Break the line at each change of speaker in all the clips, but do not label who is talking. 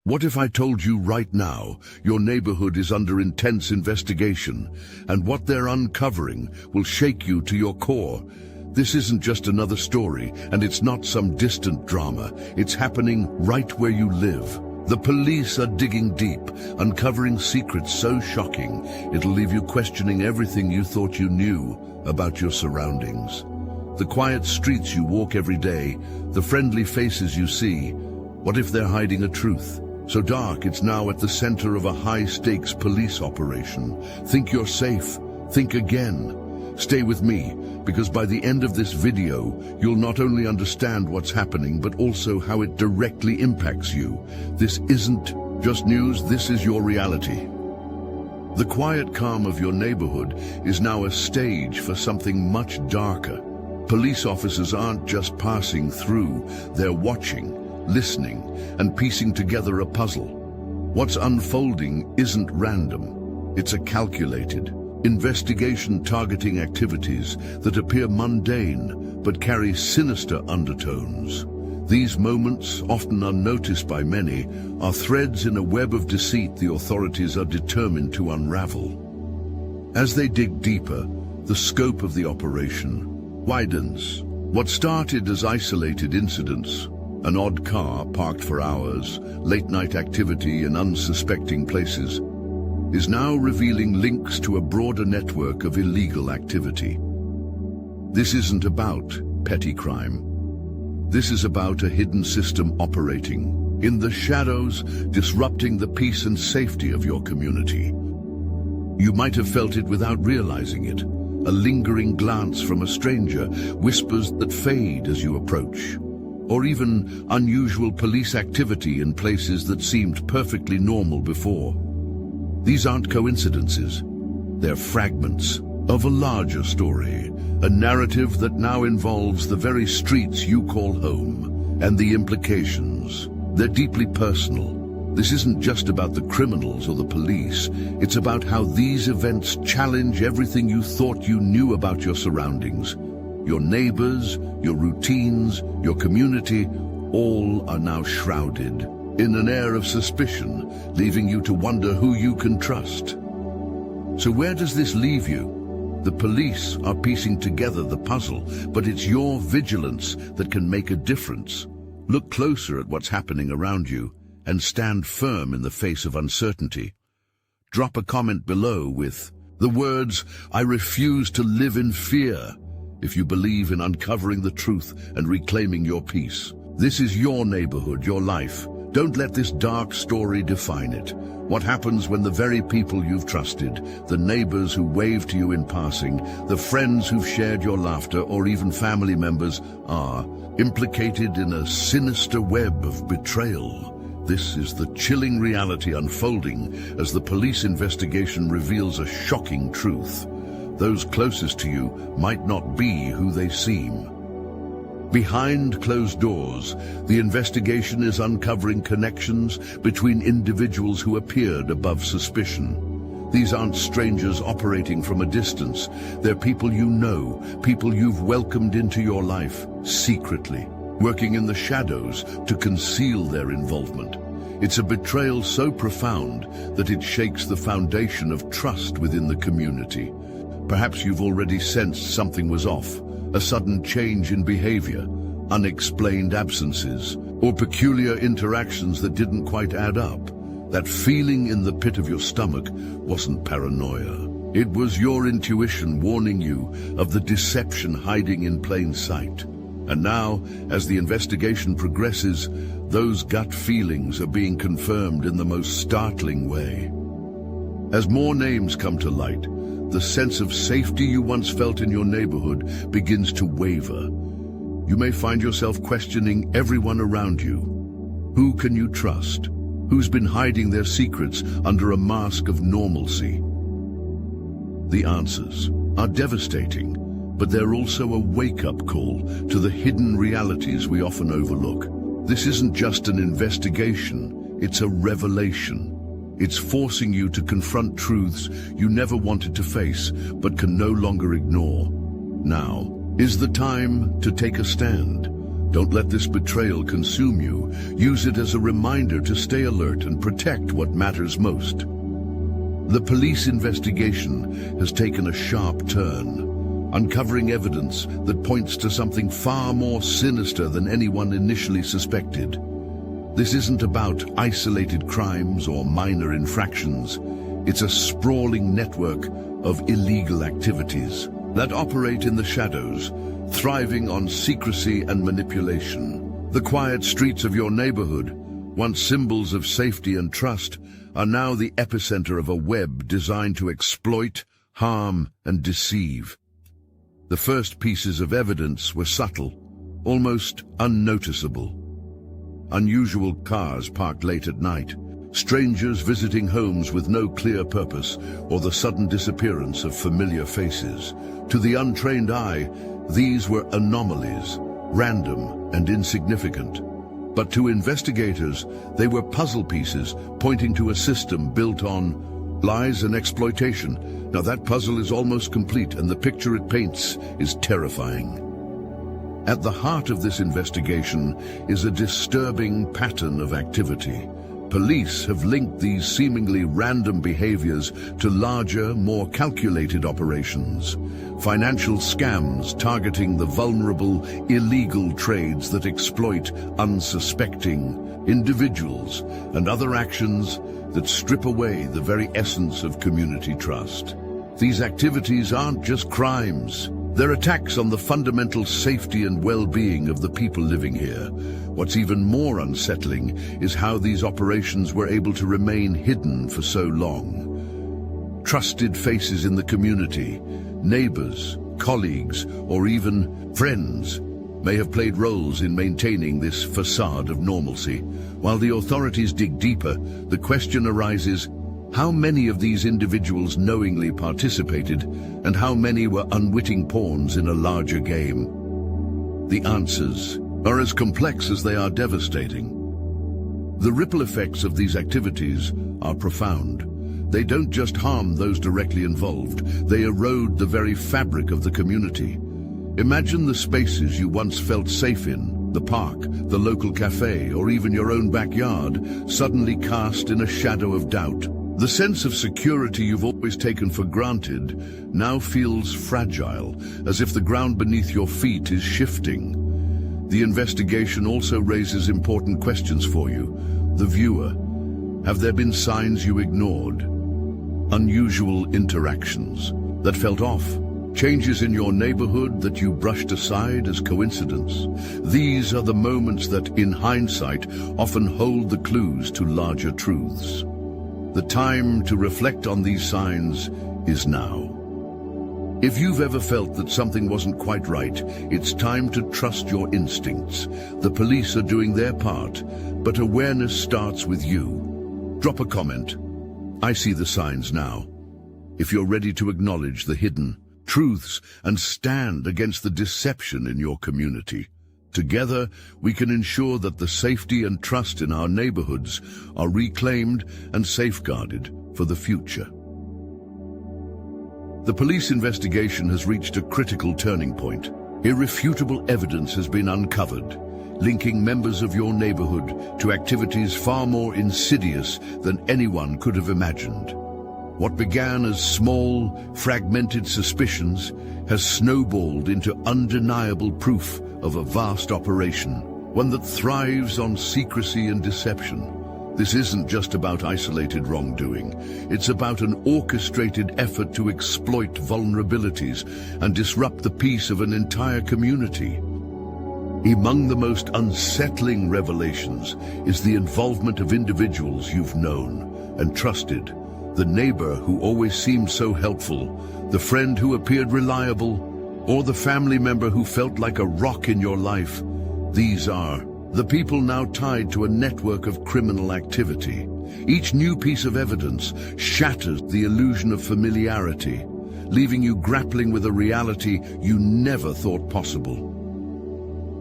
What if I told you right now your neighborhood is under intense investigation, and what they're uncovering will shake you to your core? This isn't just another story, and it's not some distant drama. It's happening right where you live. The police are digging deep, uncovering secrets so shocking it'll leave you questioning everything you thought you knew about your surroundings. The quiet streets you walk every day, the friendly faces you see, what if they're hiding a truth so dark it's now at the center of a high-stakes police operation? Think you're safe. Think again. Stay with me, because by the end of this video, you'll not only understand what's happening, but also how it directly impacts you. This isn't just news, this is your reality. The quiet calm of your neighborhood is now a stage for something much darker. Police officers aren't just passing through, they're watching, listening, and piecing together a puzzle. What's unfolding isn't random. It's a calculated investigation targeting activities that appear mundane but carry sinister undertones. These moments, often unnoticed by many, are threads in a web of deceit the authorities are determined to unravel. As they dig deeper, the scope of the operation widens. What started as isolated incidents, an odd car parked for hours, late-night activity in unsuspecting places, is now revealing links to a broader network of illegal activity. This isn't about petty crime. This is about a hidden system operating in the shadows, disrupting the peace and safety of your community. You might have felt it without realizing it. A lingering glance from a stranger, whispers that fade as you approach, or even unusual police activity in places that seemed perfectly normal before. These aren't coincidences. They're fragments of a larger story, a narrative that now involves the very streets you call home, and the implications. They're deeply personal. This isn't just about the criminals or the police. It's about how these events challenge everything you thought you knew about your surroundings. Your neighbors, your routines, your community, all are now shrouded in an air of suspicion, leaving you to wonder who you can trust. So where does this leave you? The police are piecing together the puzzle, but it's your vigilance that can make a difference. Look closer at what's happening around you and stand firm in the face of uncertainty. Drop a comment below with the words, "I refuse to live in fear," if you believe in uncovering the truth and reclaiming your peace. This is your neighborhood, your life. Don't let this dark story define it. What happens when the very people you've trusted, the neighbors who waved to you in passing, the friends who've shared your laughter, or even family members, are implicated in a sinister web of betrayal? This is the chilling reality unfolding as the police investigation reveals a shocking truth. Those closest to you might not be who they seem. Behind closed doors, the investigation is uncovering connections between individuals who appeared above suspicion. These aren't strangers operating from a distance. They're people you know, people you've welcomed into your life secretly, working in the shadows to conceal their involvement. It's a betrayal so profound that it shakes the foundation of trust within the community. Perhaps you've already sensed something was off. A sudden change in behavior, unexplained absences, or peculiar interactions that didn't quite add up. That feeling in the pit of your stomach wasn't paranoia. It was your intuition warning you of the deception hiding in plain sight. And now, as the investigation progresses, those gut feelings are being confirmed in the most startling way. As more names come to light, the sense of safety you once felt in your neighborhood begins to waver. You may find yourself questioning everyone around you. Who can you trust? Who's been hiding their secrets under a mask of normalcy? The answers are devastating, but they're also a wake-up call to the hidden realities we often overlook. This isn't just an investigation, it's a revelation. It's forcing you to confront truths you never wanted to face, but can no longer ignore. Now is the time to take a stand. Don't let this betrayal consume you. Use it as a reminder to stay alert and protect what matters most. The police investigation has taken a sharp turn, uncovering evidence that points to something far more sinister than anyone initially suspected. This isn't about isolated crimes or minor infractions. It's a sprawling network of illegal activities that operate in the shadows, thriving on secrecy and manipulation. The quiet streets of your neighborhood, once symbols of safety and trust, are now the epicenter of a web designed to exploit, harm, and deceive. The first pieces of evidence were subtle, almost unnoticeable. Unusual cars parked late at night, strangers visiting homes with no clear purpose, or the sudden disappearance of familiar faces. To the untrained eye, these were anomalies, random and insignificant. But to investigators, they were puzzle pieces pointing to a system built on lies and exploitation. Now that puzzle is almost complete, and the picture it paints is terrifying. At the heart of this investigation is a disturbing pattern of activity. Police have linked these seemingly random behaviors to larger, more calculated operations. Financial scams targeting the vulnerable, illegal trades that exploit unsuspecting individuals, and other actions that strip away the very essence of community trust. These activities aren't just crimes. They're attacks on the fundamental safety and well-being of the people living here. What's even more unsettling is how these operations were able to remain hidden for so long. Trusted faces in the community, neighbors, colleagues, or even friends may have played roles in maintaining this facade of normalcy. While the authorities dig deeper, the question arises: how many of these individuals knowingly participated, and how many were unwitting pawns in a larger game? The answers are as complex as they are devastating. The ripple effects of these activities are profound. They don't just harm those directly involved, they erode the very fabric of the community. Imagine the spaces you once felt safe in, the park, the local cafe, or even your own backyard, suddenly cast in a shadow of doubt. The sense of security you've always taken for granted now feels fragile, as if the ground beneath your feet is shifting. The investigation also raises important questions for you, the viewer. Have there been signs you ignored? Unusual interactions that felt off? Changes in your neighborhood that you brushed aside as coincidence? These are the moments that, in hindsight, often hold the clues to larger truths. The time to reflect on these signs is now. If you've ever felt that something wasn't quite right, it's time to trust your instincts. The police are doing their part, but awareness starts with you. Drop a comment. I see the signs now. If you're ready to acknowledge the hidden truths and stand against the deception in your community, together, we can ensure that the safety and trust in our neighborhoods are reclaimed and safeguarded for the future. The police investigation has reached a critical turning point. Irrefutable evidence has been uncovered, linking members of your neighborhood to activities far more insidious than anyone could have imagined. What began as small, fragmented suspicions has snowballed into undeniable proof of a vast operation, one that thrives on secrecy and deception. This isn't just about isolated wrongdoing. It's about an orchestrated effort to exploit vulnerabilities and disrupt the peace of an entire community. Among the most unsettling revelations is the involvement of individuals you've known and trusted. The neighbor who always seemed so helpful, the friend who appeared reliable, or the family member who felt like a rock in your life. These are the people now tied to a network of criminal activity. Each new piece of evidence shatters the illusion of familiarity, leaving you grappling with a reality you never thought possible.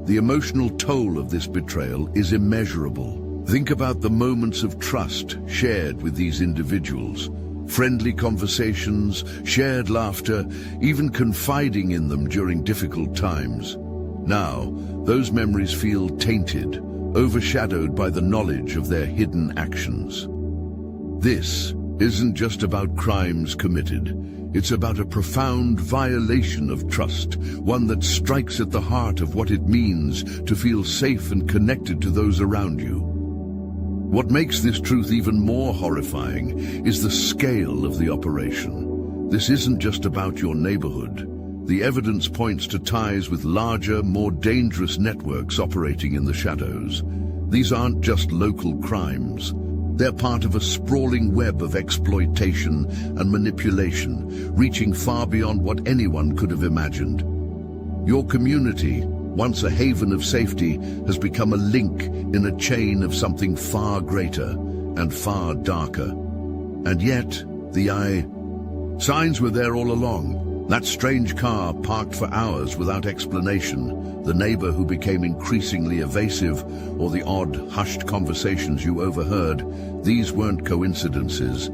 The emotional toll of this betrayal is immeasurable. Think about the moments of trust shared with these individuals. Friendly conversations, shared laughter, even confiding in them during difficult times. Now, those memories feel tainted, overshadowed by the knowledge of their hidden actions. This isn't just about crimes committed. It's about a profound violation of trust, one that strikes at the heart of what it means to feel safe and connected to those around you. What makes this truth even more horrifying is the scale of the operation. This isn't just about your neighborhood. The evidence points to ties with larger, more dangerous networks operating in the shadows. These aren't just local crimes. They're part of a sprawling web of exploitation and manipulation, reaching far beyond what anyone could have imagined. Your community, once a haven of safety, has become a link in a chain of something far greater and far darker. And yet, signs were there all along. That strange car parked for hours without explanation, the neighbor who became increasingly evasive, or the odd, hushed conversations you overheard, these weren't coincidences.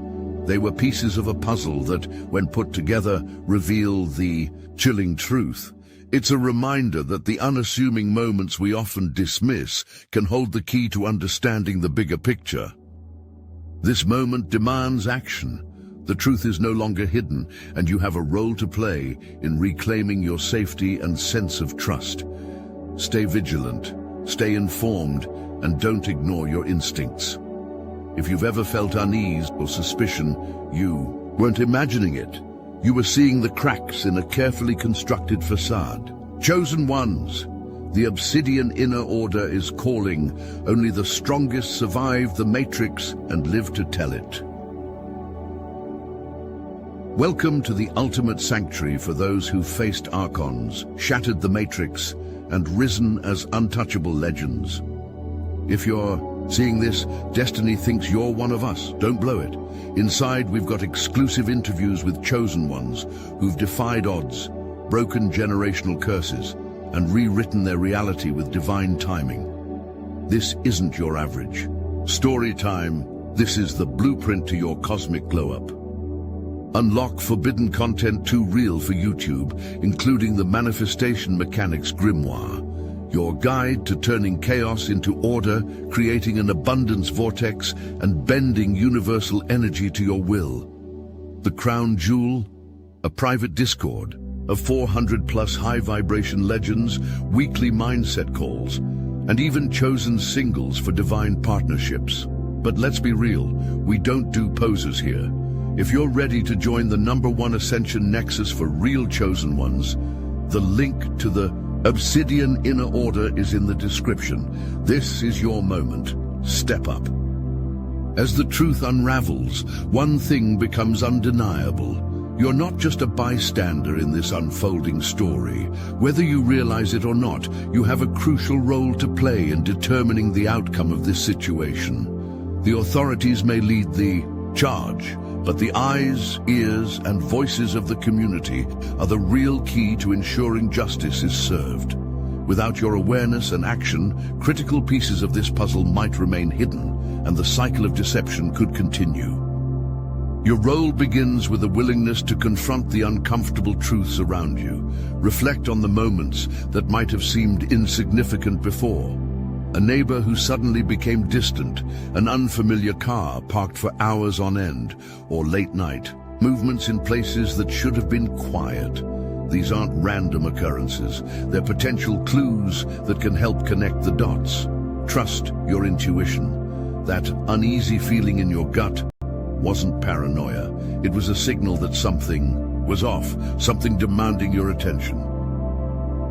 They were pieces of a puzzle that, when put together, reveal the chilling truth. It's a reminder that the unassuming moments we often dismiss can hold the key to understanding the bigger picture. This moment demands action. The truth is no longer hidden, and you have a role to play in reclaiming your safety and sense of trust. Stay vigilant, stay informed, and don't ignore your instincts. If you've ever felt unease or suspicion, you weren't imagining it. You were seeing the cracks in a carefully constructed facade. Chosen ones, the obsidian inner order is calling. Only the strongest survive the matrix and live to tell it. Welcome to the ultimate sanctuary for those who faced archons, shattered the matrix, and risen as untouchable legends. If you're seeing this, Destiny thinks you're one of us. Don't blow it. Inside, we've got exclusive interviews with chosen ones who've defied odds, broken generational curses, and rewritten their reality with divine timing. This isn't your average story time. This is the blueprint to your cosmic glow-up. Unlock forbidden content too real for YouTube, including the Manifestation Mechanics Grimoire, your guide to turning chaos into order, creating an abundance vortex, and bending universal energy to your will. The Crown Jewel, a private Discord of 400+ high-vibration legends, weekly mindset calls, and even chosen singles for divine partnerships. But let's be real, we don't do posers here. If you're ready to join the #1 Ascension Nexus for real chosen ones, the link to the Obsidian Inner Order is in the description. This is your moment. Step up. As the truth unravels, one thing becomes undeniable. You're not just a bystander in this unfolding story. Whether you realize it or not, you have a crucial role to play in determining the outcome of this situation. The authorities may lead the charge, but the eyes, ears, and voices of the community are the real key to ensuring justice is served. Without your awareness and action, critical pieces of this puzzle might remain hidden, and the cycle of deception could continue. Your role begins with a willingness to confront the uncomfortable truths around you. Reflect on the moments that might have seemed insignificant before. A neighbor who suddenly became distant, an unfamiliar car parked for hours on end, or late night, movements in places that should have been quiet. These aren't random occurrences. They're potential clues that can help connect the dots. Trust your intuition. That uneasy feeling in your gut wasn't paranoia. It was a signal that something was off, something demanding your attention.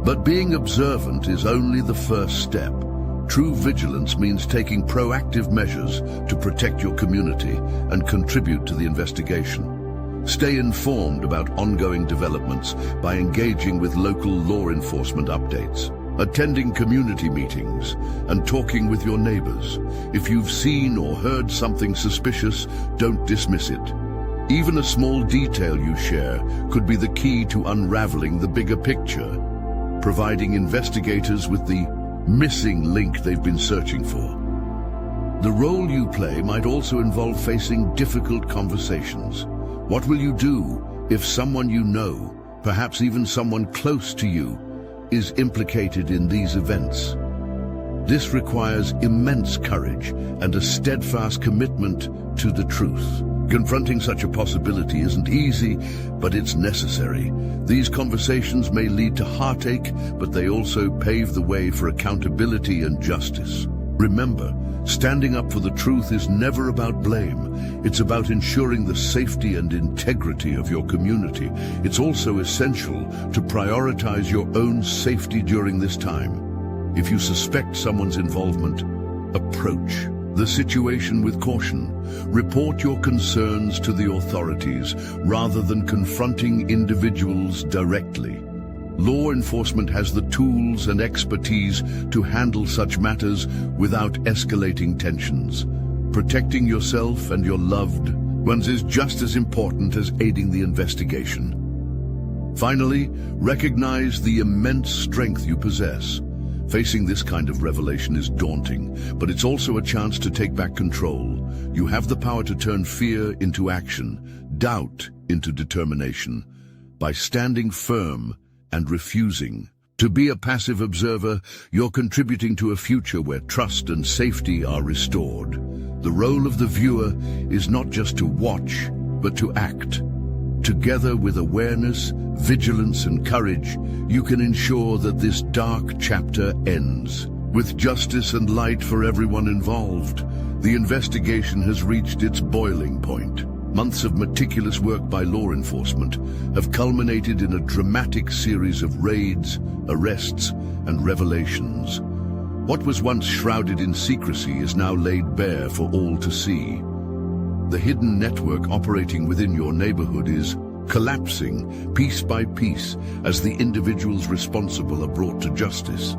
But being observant is only the first step. True vigilance means taking proactive measures to protect your community and contribute to the investigation. Stay informed about ongoing developments by engaging with local law enforcement updates, attending community meetings, and talking with your neighbors. If you've seen or heard something suspicious, don't dismiss it. Even a small detail you share could be the key to unraveling the bigger picture, providing investigators with the missing link they've been searching for. The role you play might also involve facing difficult conversations. What will you do if someone you know, perhaps even someone close to you, is implicated in these events. This requires immense courage and a steadfast commitment to the truth. Confronting such a possibility isn't easy, but it's necessary. These conversations may lead to heartache, but they also pave the way for accountability and justice. Remember, standing up for the truth is never about blame. It's about ensuring the safety and integrity of your community. It's also essential to prioritize your own safety during this time. If you suspect someone's involvement, approach the situation with caution. Report your concerns to the authorities rather than confronting individuals directly. Law enforcement has the tools and expertise to handle such matters without escalating tensions. Protecting yourself and your loved ones is just as important as aiding the investigation. Finally, recognize the immense strength you possess. Facing this kind of revelation is daunting, but it's also a chance to take back control. You have the power to turn fear into action, doubt into determination. By standing firm and refusing to be a passive observer, you're contributing to a future where trust and safety are restored. The role of the viewer is not just to watch, but to act. Together with awareness, vigilance, and courage, you can ensure that this dark chapter ends. With justice and light for everyone involved, the investigation has reached its boiling point. Months of meticulous work by law enforcement have culminated in a dramatic series of raids, arrests, and revelations. What was once shrouded in secrecy is now laid bare for all to see. The hidden network operating within your neighborhood is collapsing piece by piece as the individuals responsible are brought to justice.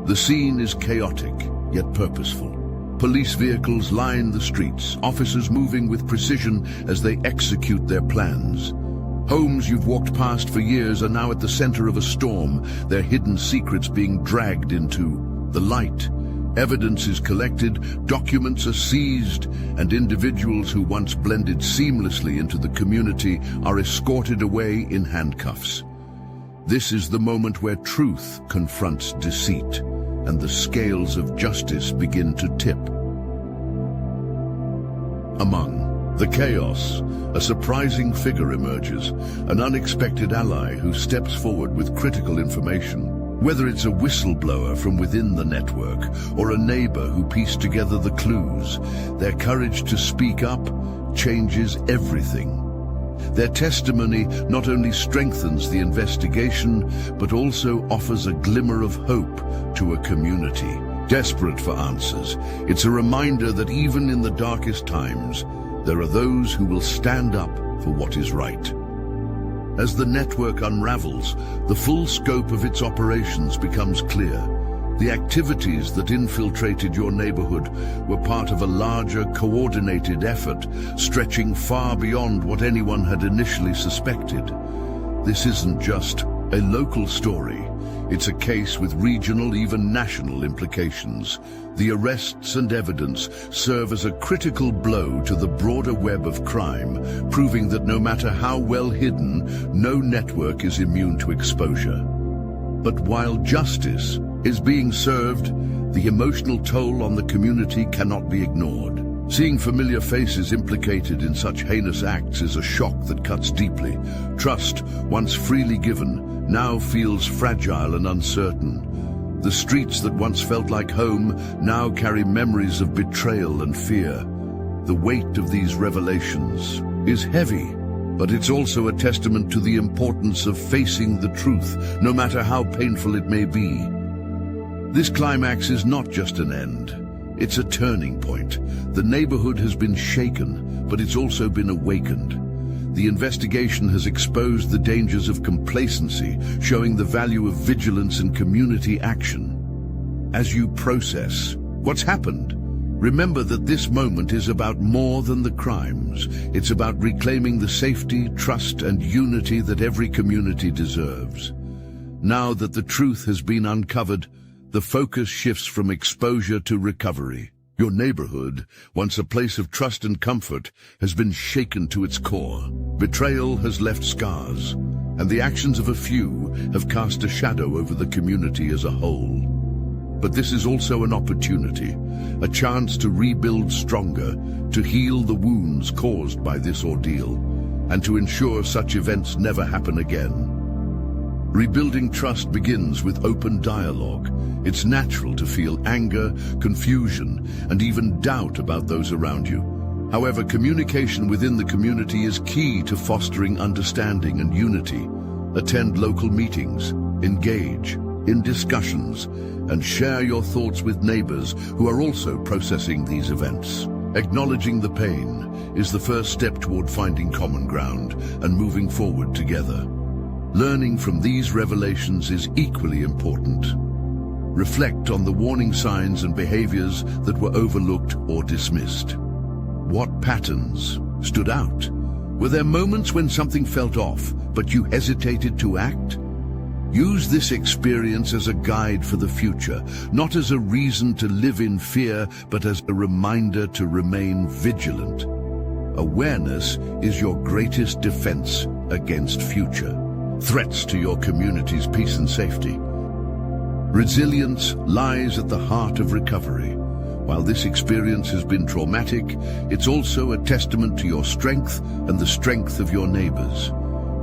The scene is chaotic, yet purposeful. Police vehicles line the streets, officers moving with precision as they execute their plans. Homes you've walked past for years are now at the center of a storm, their hidden secrets being dragged into the light. Evidence is collected, documents are seized, and individuals who once blended seamlessly into the community are escorted away in handcuffs. This is the moment where truth confronts deceit, and the scales of justice begin to tip. Among the chaos, a surprising figure emerges, an unexpected ally who steps forward with critical information. Whether it's a whistleblower from within the network or a neighbor who pieced together the clues, their courage to speak up changes everything. Their testimony not only strengthens the investigation, but also offers a glimmer of hope to a community desperate for answers. It's a reminder that even in the darkest times, there are those who will stand up for what is right. As the network unravels, the full scope of its operations becomes clear. The activities that infiltrated your neighborhood were part of a larger, coordinated effort, stretching far beyond what anyone had initially suspected. This isn't just a local story. It's a case with regional, even national implications. The arrests and evidence serve as a critical blow to the broader web of crime, proving that no matter how well hidden, no network is immune to exposure. But while justice is being served, the emotional toll on the community cannot be ignored. Seeing familiar faces implicated in such heinous acts is a shock that cuts deeply. Trust, once freely given, now feels fragile and uncertain. The streets that once felt like home now carry memories of betrayal and fear. The weight of these revelations is heavy, but it's also a testament to the importance of facing the truth, no matter how painful it may be. This climax is not just an end. It's a turning point. The neighborhood has been shaken, but it's also been awakened. The investigation has exposed the dangers of complacency, showing the value of vigilance and community action. As you process what's happened, remember that this moment is about more than the crimes. It's about reclaiming the safety, trust, and unity that every community deserves. Now that the truth has been uncovered, the focus shifts from exposure to recovery. Your neighborhood, once a place of trust and comfort, has been shaken to its core. Betrayal has left scars. and the actions of a few have cast a shadow over the community as a whole. But this is also an opportunity, a chance to rebuild stronger, to heal the wounds caused by this ordeal, and to ensure such events never happen again. Rebuilding trust begins with open dialogue. It's natural to feel anger, confusion, and even doubt about those around you. However, communication within the community is key to fostering understanding and unity. Attend local meetings, engage in discussions, and share your thoughts with neighbors who are also processing these events. Acknowledging the pain is the first step toward finding common ground and moving forward together. Learning from these revelations is equally important. Reflect on the warning signs and behaviors that were overlooked or dismissed. What patterns stood out? Were there moments when something felt off, but you hesitated to act? Use this experience as a guide for the future, not as a reason to live in fear, but as a reminder to remain vigilant. Awareness is your greatest defense against future threats to your community's peace and safety. Resilience lies at the heart of recovery. While this experience has been traumatic, it's also a testament to your strength and the strength of your neighbors.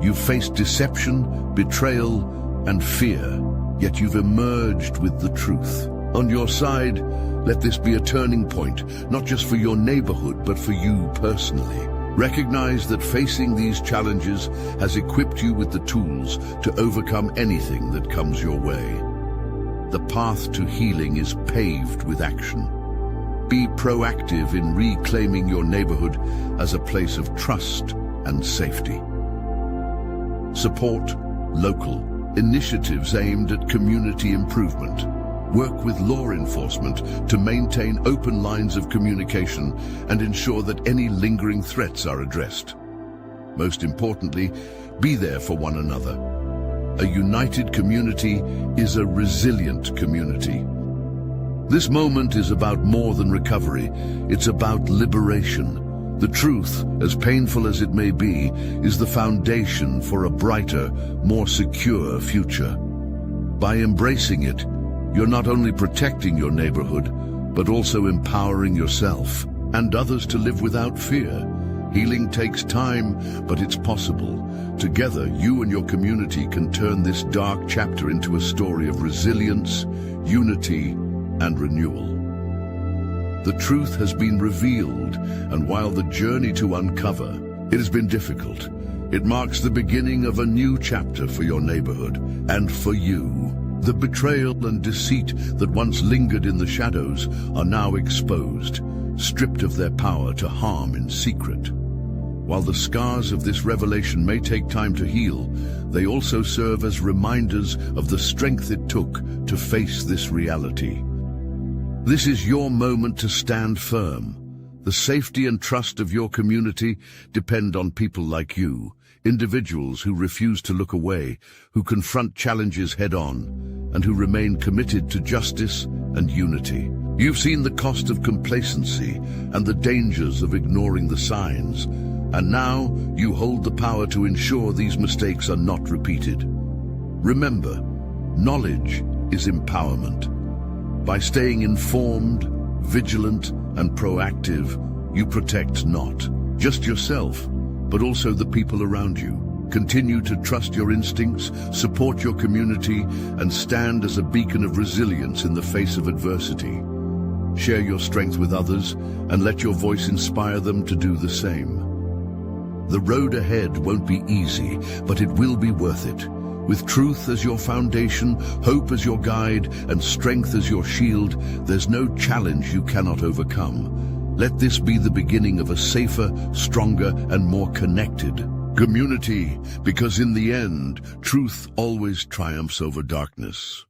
You've faced deception, betrayal, and fear, yet you've emerged with the truth. On your side, let this be a turning point, not just for your neighborhood, but for you personally. Recognize that facing these challenges has equipped you with the tools to overcome anything that comes your way. The path to healing is paved with action. Be proactive in reclaiming your neighborhood as a place of trust and safety. Support local initiatives aimed at community improvement. Work with law enforcement to maintain open lines of communication and ensure that any lingering threats are addressed. Most importantly, be there for one another. A united community is a resilient community. This moment is about more than recovery. It's about liberation. The truth, as painful as it may be, is the foundation for a brighter, more secure future. By embracing it, you're not only protecting your neighborhood, but also empowering yourself and others to live without fear. Healing takes time, but it's possible. Together, you and your community can turn this dark chapter into a story of resilience, unity, and renewal. The truth has been revealed, and while the journey to uncover, it has been difficult. It marks the beginning of a new chapter for your neighborhood and for you. The betrayal and deceit that once lingered in the shadows are now exposed, stripped of their power to harm in secret. While the scars of this revelation may take time to heal, they also serve as reminders of the strength it took to face this reality. This is your moment to stand firm. The safety and trust of your community depend on people like you, individuals who refuse to look away, who confront challenges head-on, and who remain committed to justice and unity. You've seen the cost of complacency and the dangers of ignoring the signs, and now you hold the power to ensure these mistakes are not repeated. Remember, knowledge is empowerment. By staying informed, vigilant, and proactive, you protect not just yourself, but also the people around you. Continue to trust your instincts, support your community, and stand as a beacon of resilience in the face of adversity. Share your strength with others, and let your voice inspire them to do the same. The road ahead won't be easy, but it will be worth it. With truth as your foundation, hope as your guide, and strength as your shield, there's no challenge you cannot overcome. Let this be the beginning of a safer, stronger, and more connected community, because in the end, truth always triumphs over darkness.